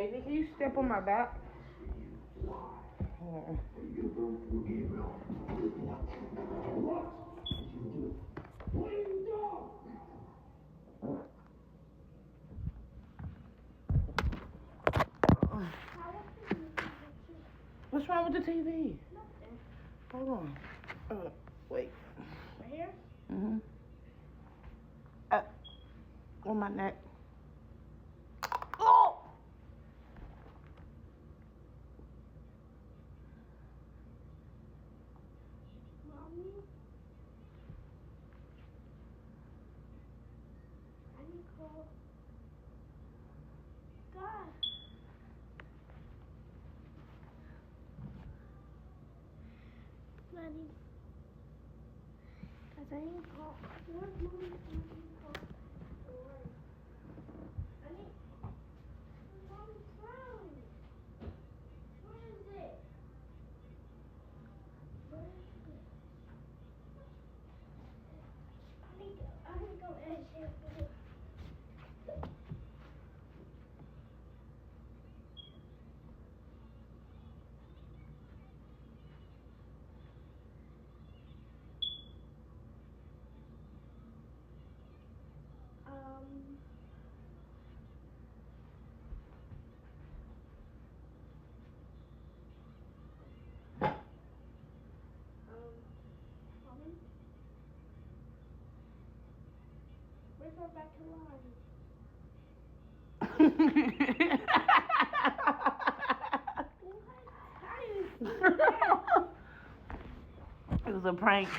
Daisy, can you step on my back? Hold on. What's wrong with the TV? Nothing. Hold on. Wait. Right here? Mm-hmm. On my neck. Oh! Mommy? I need to call God. Mommy. Cause I need to call. Where's Mommy? I need to call. I need. Mommy's phone. Where is it? Where is it? I need to go and share it. Mommy? Where's our back to line? It was a prank.